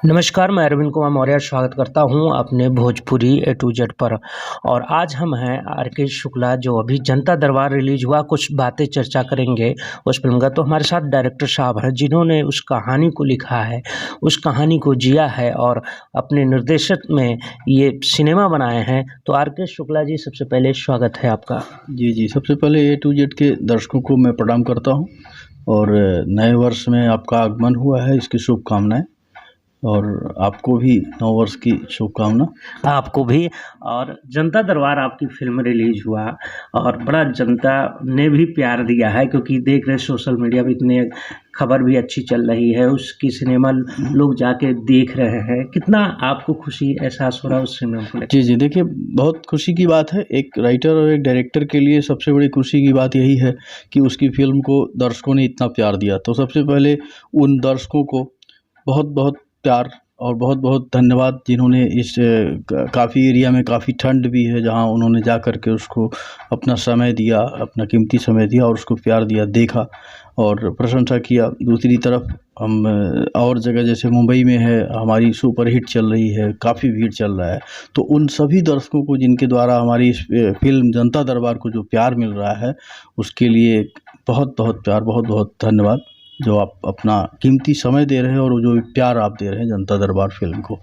नमस्कार, मैं अरविंद कुमार मौर्य स्वागत करता हूं अपने भोजपुरी ए टू जेड पर। और आज हम हैं आर.के. शुक्ला, जो अभी जनता दरबार रिलीज़ हुआ, कुछ बातें चर्चा करेंगे उस फ़िल्म का। तो हमारे साथ डायरेक्टर साहब हैं जिन्होंने उस कहानी को लिखा है, उस कहानी को जिया है और अपने निर्देशक में ये सिनेमा बनाए हैं। तो आर.के. शुक्ला जी, सबसे पहले स्वागत है आपका। जी। सबसे पहले ए टू जेड के दर्शकों को मैं प्रणाम करता हूं और नए वर्ष में आपका आगमन हुआ है, इसकी शुभकामनाएं। और आपको भी नव वर्ष की शुभकामना। आपको भी। और जनता दरबार आपकी फ़िल्म रिलीज़ हुआ और बड़ा जनता ने भी प्यार दिया है, क्योंकि देख रहे सोशल मीडिया पे इतने खबर भी अच्छी चल रही है, उसकी सिनेमा लोग जाके देख रहे हैं। कितना आपको खुशी एहसास हो रहा है उस सिनेमा को लेकर? जी, देखिए, बहुत खुशी की बात है। एक राइटर और एक डायरेक्टर के लिए सबसे बड़ी खुशी की बात यही है कि उसकी फ़िल्म को दर्शकों ने इतना प्यार दिया। तो सबसे पहले उन दर्शकों को बहुत-बहुत प्यार और बहुत-बहुत धन्यवाद, जिन्होंने इस काफ़ी एरिया में काफ़ी ठंड भी है, जहाँ उन्होंने जा कर के उसको अपना समय दिया, अपना कीमती समय दिया और उसको प्यार दिया, देखा और प्रशंसा किया। दूसरी तरफ हम और जगह जैसे मुंबई में है, हमारी सुपर हिट चल रही है, काफ़ी भीड़ चल रहा है। तो उन सभी दर्शकों को जिनके द्वारा हमारी इस फ़िल्म जनता दरबार को जो प्यार मिल रहा है, उसके लिए बहुत-बहुत प्यार, बहुत-बहुत धन्यवाद, जो आप अपना कीमती समय दे रहे हैं और जो प्यार आप दे रहे हैं जनता दरबार फ़िल्म को।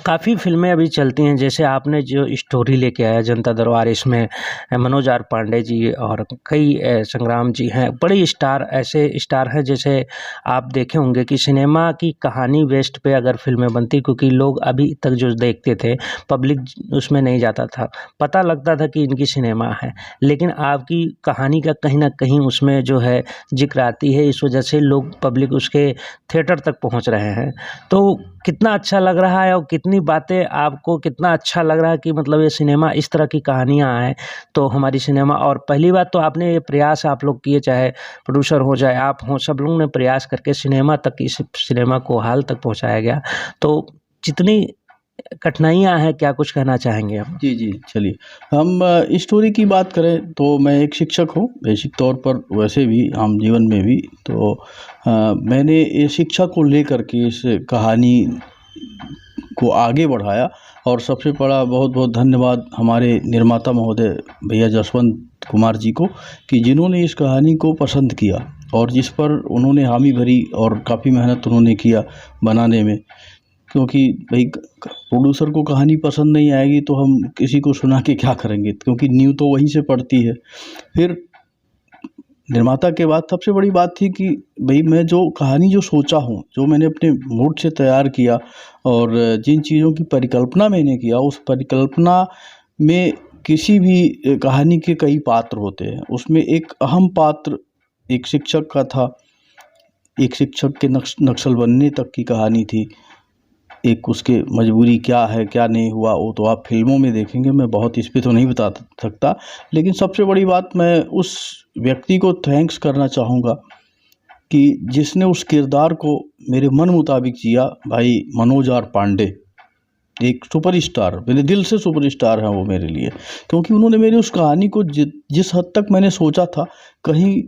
काफ़ी फ़िल्में अभी चलती हैं, जैसे आपने जो स्टोरी लेके आया जनता दरबार, इसमें मनोज आर पांडे जी और कई संग्राम जी हैं, बड़े स्टार, ऐसे स्टार हैं। जैसे आप देखे होंगे कि सिनेमा की कहानी बेस्ड पे अगर फ़िल्में बनती, क्योंकि लोग अभी तक जो देखते थे, पब्लिक उसमें नहीं जाता था, पता लगता था कि इनकी सिनेमा है, लेकिन आपकी कहानी का कहीं न कहीं उसमें जो है ज़िक्र आती है, इस वजह से लोग, पब्लिक उसके थिएटर तक पहुँच रहे हैं। तो कितना अच्छा लग रहा है और कितनी बातें आपको कितना अच्छा लग रहा है कि मतलब ये सिनेमा, इस तरह की कहानियाँ आएँ तो हमारी सिनेमा। और पहली बात तो आपने ये प्रयास आप लोग किए, चाहे प्रोड्यूसर हो, चाहे आप हों, सब लोगों ने प्रयास करके सिनेमा तक, इस सिनेमा को हॉल तक पहुँचाया गया। तो जितनी कठिनाइयाँ हैं, क्या कुछ कहना चाहेंगे आप? जी, चलिए, हम स्टोरी की बात करें तो मैं एक शिक्षक हूँ, बेसिक तौर पर, वैसे भी आम जीवन में भी। तो मैंने ये शिक्षा को लेकर के इस कहानी को आगे बढ़ाया और सबसे बड़ा बहुत-बहुत धन्यवाद हमारे निर्माता महोदय भैया जसवंत कुमार जी को, कि जिन्होंने इस कहानी को पसंद किया और जिस पर उन्होंने हामी भरी और काफ़ी मेहनत उन्होंने किया बनाने में। क्योंकि भाई, प्रोड्यूसर को कहानी पसंद नहीं आएगी तो हम किसी को सुना के क्या करेंगे, क्योंकि नींव तो वहीं से पड़ती है। फिर निर्माता के बाद सबसे बड़ी बात थी कि भाई, मैं जो कहानी जो सोचा हूँ, जो मैंने अपने मूड से तैयार किया और जिन चीज़ों की परिकल्पना मैंने किया, उस परिकल्पना में किसी भी कहानी के कई पात्र होते हैं। उसमें एक अहम पात्र एक शिक्षक का था। एक शिक्षक के नक्सल बनने तक की कहानी थी। एक उसके मजबूरी क्या है, क्या नहीं हुआ, वो तो आप फ़िल्मों में देखेंगे, मैं बहुत इस पे तो नहीं बता सकता। लेकिन सबसे बड़ी बात, मैं उस व्यक्ति को थैंक्स करना चाहूँगा कि जिसने उस किरदार को मेरे मन मुताबिक जिया, भाई मनोज आर पांडे। एक सुपरस्टार, मेरे दिल से सुपरस्टार हैं वो मेरे लिए, क्योंकि उन्होंने मेरी उस कहानी को जिस हद तक मैंने सोचा था, कहीं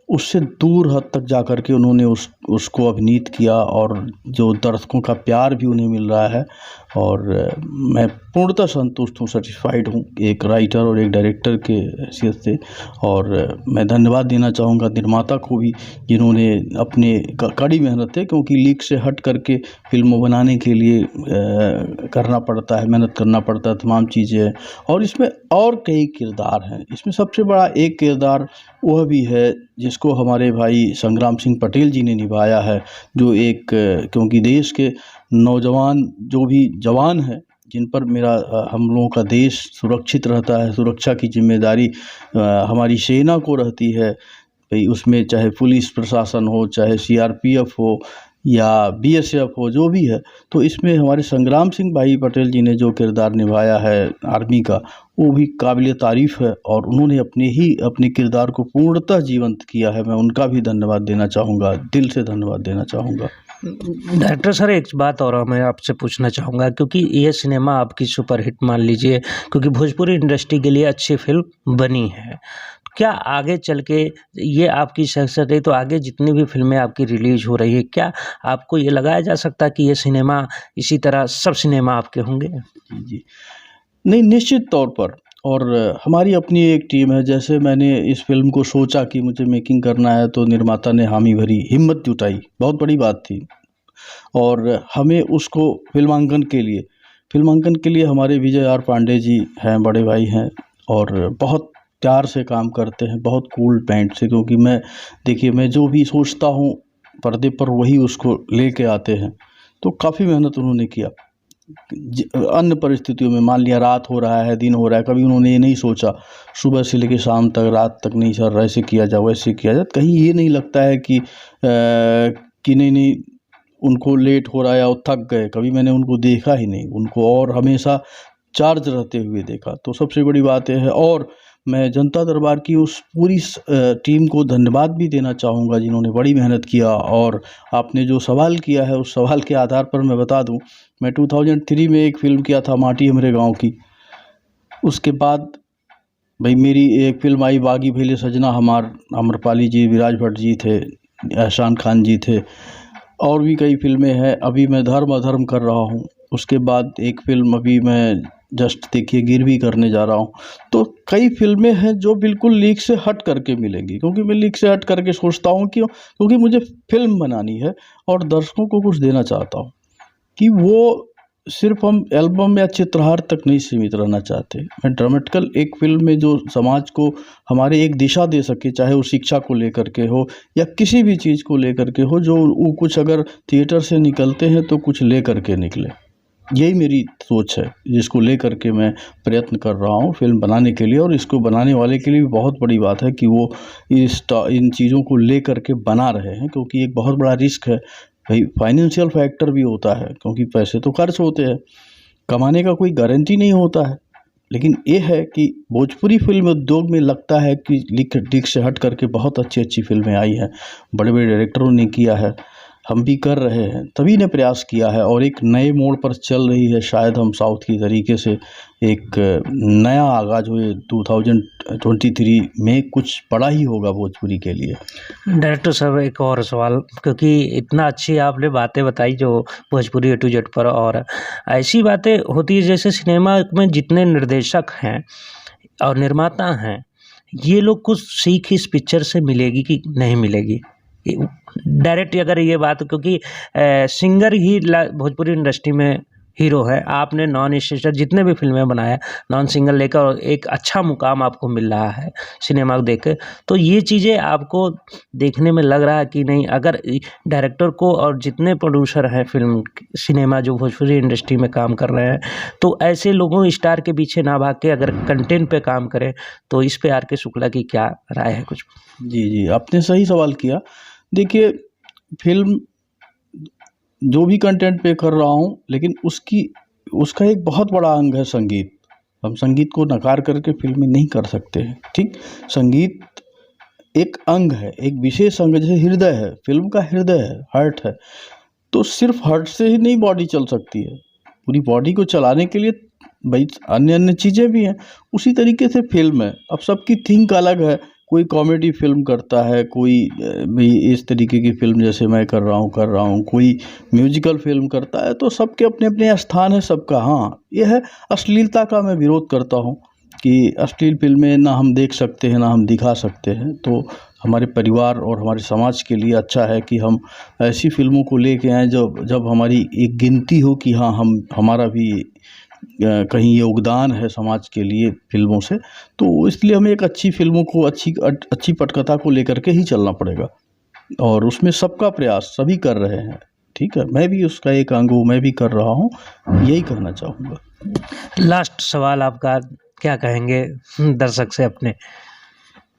उससे दूर हद तक जा कर के उन्होंने उसको अभिनीत किया और जो दर्शकों का प्यार भी उन्हें मिल रहा है। और मैं पूर्णतः संतुष्ट हूँ, सैटिस्फाइड हूँ, एक राइटर और एक डायरेक्टर के हैसियत से। और मैं धन्यवाद देना चाहूँगा निर्माता को भी, जिन्होंने अपने कड़ी मेहनत है, क्योंकि लीक से हट करके फ़िल्म बनाने के लिए करना पड़ता है, मेहनत करना पड़ता है, तमाम चीज़ें। और इसमें और कई किरदार हैं। इसमें सबसे बड़ा एक किरदार वह भी है जिसको हमारे भाई संग्राम सिंह पटेल जी ने निभाया है, जो एक क्योंकि देश के नौजवान जो भी जवान हैं, जिन पर हम लोगों का देश सुरक्षित रहता है, सुरक्षा की जिम्मेदारी हमारी सेना को रहती है। भाई, उसमें चाहे पुलिस प्रशासन हो, चाहे सीआरपीएफ हो या बीएसएफ हो, जो भी है। तो इसमें हमारे संग्राम सिंह भाई पटेल जी ने जो किरदार निभाया है आर्मी का, वो भी काबिल तारीफ़ है और उन्होंने अपने किरदार को पूर्णतः जीवंत किया है। मैं उनका भी धन्यवाद देना चाहूँगा, दिल से धन्यवाद देना चाहूँगा। डायरेक्टर सर, एक बात और मैं आपसे पूछना चाहूँगा, क्योंकि ये सिनेमा आपकी सुपरहिट मान लीजिए, क्योंकि भोजपुरी इंडस्ट्री के लिए अच्छी फिल्म बनी है, क्या आगे चल के ये आपकी शख्सियत है, तो आगे जितनी भी फ़िल्में आपकी रिलीज़ हो रही है, क्या आपको ये लगाया जा सकता है कि ये सिनेमा इसी तरह सब सिनेमा आपके होंगे? जी, जी। नहीं, निश्चित तौर पर। और हमारी अपनी एक टीम है। जैसे मैंने इस फ़िल्म को सोचा कि मुझे मेकिंग करना है, तो निर्माता ने हामी भरी, हिम्मत जुटाई, बहुत बड़ी बात थी। और हमें उसको फ़िल्मांकन के लिए हमारे विजय आर पांडे जी हैं, बड़े भाई हैं, और बहुत प्यार से काम करते हैं, बहुत कूल पैंट से, क्योंकि देखिए, मैं जो भी सोचता हूँ पर्दे पर वही उसको लेके आते हैं। तो काफ़ी मेहनत उन्होंने किया। अन्य परिस्थितियों में, मान लिया रात हो रहा है, दिन हो रहा है, कभी उन्होंने ये नहीं सोचा सुबह से लेके शाम तक, रात तक, नहीं सर ऐसे किया जाए, वैसे किया जाए। कहीं ये नहीं लगता है कि नहीं उनको लेट हो रहा है या वो थक गए, कभी मैंने उनको देखा ही नहीं उनको, और हमेशा चार्ज रहते हुए देखा। तो सबसे बड़ी बात ये है। और मैं जनता दरबार की उस पूरी टीम को धन्यवाद भी देना चाहूँगा, जिन्होंने बड़ी मेहनत किया। और आपने जो सवाल किया है, उस सवाल के आधार पर मैं बता दूँ, मैं 2003 में एक फ़िल्म किया था, माटी हमरे गाँव की। उसके बाद भाई मेरी एक फ़िल्म आई, बागी भैले सजना हमार, आम्रपाली जी, विराज भट्ट जी थे, एहसान खान जी थे, और भी कई फ़िल्में हैं। अभी मैं धर्म अधर्म कर रहा हूँ। उसके बाद एक फ़िल्म अभी मैं जस्ट देखिए गिरवी करने जा रहा हूँ। तो कई फ़िल्में हैं जो बिल्कुल लीक से हट करके मिलेंगी, क्योंकि मैं लीक से हट करके सोचता हूँ, क्योंकि मुझे फ़िल्म बनानी है और दर्शकों को कुछ देना चाहता हूँ, कि वो सिर्फ हम एल्बम या चित्रहार तक नहीं सीमित रहना चाहते। मैं ड्रामेटिकल एक फ़िल्म में जो समाज को हमारे एक दिशा दे सके, चाहे वो शिक्षा को लेकर के हो या किसी भी चीज़ को लेकर के हो, जो वो कुछ अगर थिएटर से निकलते हैं तो कुछ लेकर के निकले। यही मेरी सोच है, जिसको लेकर के मैं प्रयत्न कर रहा हूँ फ़िल्म बनाने के लिए। और इसको बनाने वाले के लिए भी बहुत बड़ी बात है कि वो इन चीज़ों को लेकर के बना रहे हैं, क्योंकि एक बहुत बड़ा रिस्क है भाई, फाइनेंशियल फैक्टर भी होता है, क्योंकि पैसे तो खर्च होते हैं, कमाने का कोई गारंटी नहीं होता है। लेकिन ये है कि भोजपुरी फ़िल्म उद्योग में लगता है कि लीक से हट करके बहुत अच्छी फ़िल्में आई हैं, बड़े-बड़े डायरेक्टरों ने किया है, हम भी कर रहे हैं, सभी ने प्रयास किया है, और एक नए मोड़ पर चल रही है। शायद हम साउथ की तरीके से एक नया आगाज़ हुए 2023 में, कुछ बड़ा ही होगा भोजपुरी के लिए। डायरेक्टर साहब, एक और सवाल, क्योंकि इतना अच्छी आपने बातें बताई जो भोजपुरी ए टू जेड पर, और ऐसी बातें होती है जैसे सिनेमा में जितने निर्देशक हैं और निर्माता हैं, ये लोग कुछ सीख इस पिक्चर से मिलेगी कि नहीं मिलेगी? डायरेक्ट अगर ये बात, क्योंकि सिंगर ही भोजपुरी इंडस्ट्री में हीरो है, आपने नॉन स्टार जितने भी फिल्में बनाया, नॉन सिंगर लेकर एक अच्छा मुकाम आपको मिल रहा है सिनेमा को देख के, तो ये चीज़ें आपको देखने में लग रहा है कि नहीं, अगर डायरेक्टर को और जितने प्रोड्यूसर हैं फिल्म सिनेमा जो भोजपुरी इंडस्ट्री में काम कर रहे हैं, तो ऐसे लोगों स्टार के पीछे ना भाग के अगर कंटेंट पे काम करें, तो इस पे आर के शुक्ला की क्या राय है कुछ? जी, जी, आपने सही सवाल किया। देखिए, फ़िल्म जो भी कंटेंट पे कर रहा हूँ, लेकिन उसका एक बहुत बड़ा अंग है संगीत। हम संगीत को नकार करके फ़िल्में नहीं कर सकते हैं, ठीक? संगीत एक अंग है, एक विशेष अंग है, जैसे हृदय है, फ़िल्म का हृदय है, हार्ट है। तो सिर्फ़ हार्ट से ही नहीं बॉडी चल सकती है, पूरी बॉडी को चलाने के लिए भाई अन्य चीज़ें भी हैं। उसी तरीके से फ़िल्म है। अब सबकी थिंक अलग है, कोई कॉमेडी फ़िल्म करता है, कोई भी इस तरीके की फ़िल्म जैसे मैं कर रहा हूँ, कोई म्यूज़िकल फ़िल्म करता है, तो सबके अपने-अपने स्थान है सबका। हाँ, ये है, अश्लीलता का मैं विरोध करता हूँ कि अश्लील फ़िल्में ना हम देख सकते हैं, ना हम दिखा सकते हैं। तो हमारे परिवार और हमारे समाज के लिए अच्छा है कि हम ऐसी फ़िल्मों को लेके आएँ जब हमारी एक गिनती हो कि हाँ, हमारा भी कहीं योगदान है समाज के लिए फ़िल्मों से। तो इसलिए हमें एक अच्छी फ़िल्मों को, अच्छी पटकथा को लेकर के ही चलना पड़ेगा, और उसमें सबका प्रयास सभी कर रहे हैं, ठीक है? मैं भी उसका एक अंग हूँ, मैं भी कर रहा हूँ, यही कहना चाहूँगा। लास्ट सवाल आपका, क्या कहेंगे दर्शक से अपने?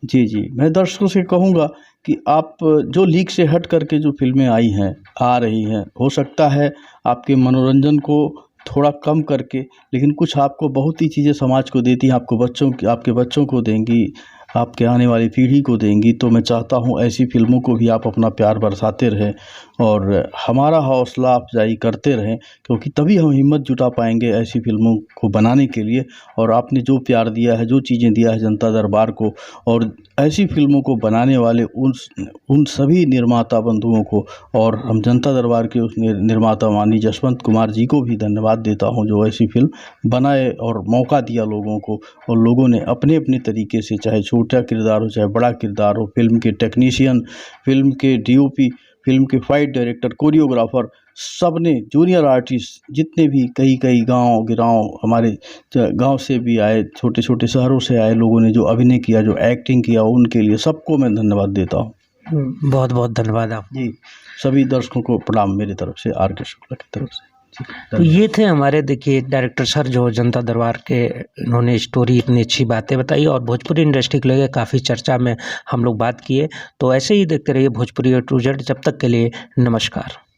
जी, जी। मैं दर्शकों से कहूँगा कि आप जो लीक से हट करके जो फ़िल्में आई हैं, आ रही हैं, हो सकता है आपके मनोरंजन को थोड़ा कम करके, लेकिन कुछ आपको बहुत ही चीज़ें समाज को देती हैं, आपके बच्चों को देंगी, आपके आने वाली पीढ़ी को देंगी। तो मैं चाहता हूँ ऐसी फ़िल्मों को भी आप अपना प्यार बरसाते रहें और हमारा हौसला अफ़ज़ाई करते रहें, क्योंकि तभी हम हिम्मत जुटा पाएँगे ऐसी फ़िल्मों को बनाने के लिए। और आपने जो प्यार दिया है, जो चीज़ें दिया है जनता दरबार को, और ऐसी फ़िल्मों को बनाने वाले उन सभी निर्माता बंधुओं को, और हम जनता दरबार के उस निर्माता माननीय जसवंत कुमार जी को भी धन्यवाद देता हूँ, जो ऐसी फ़िल्म बनाए और मौका दिया लोगों को। और लोगों ने अपने-अपने तरीके से, चाहे छोटा किरदार हो, चाहे बड़ा किरदार हो, फ़िल्म के टेक्नीशियन, फ़िल्म के डीओपी, फ़िल्म के फ़ाइट डायरेक्टर, कोरियोग्राफ़र, सबने, जूनियर आर्टिस्ट जितने भी कई गाँव हमारे गाँव से भी आए, छोटे-छोटे शहरों से आए लोगों ने जो अभिनय किया, जो एक्टिंग किया, उनके लिए सबको मैं धन्यवाद देता हूँ। बहुत-बहुत धन्यवाद आप। जी, सभी दर्शकों को प्रणाम मेरी तरफ से, आर के शुक्ला की तरफ से। जी, तो ये थे हमारे देखिए डायरेक्टर सर, जो जनता दरबार के इन्होंने स्टोरी इतनी अच्छी बातें बताई और भोजपुरी इंडस्ट्री को लेके काफ़ी चर्चा में हम लोग बात किए। तो ऐसे ही देखते रहिए भोजपुरी A to Z। जब तक के लिए नमस्कार।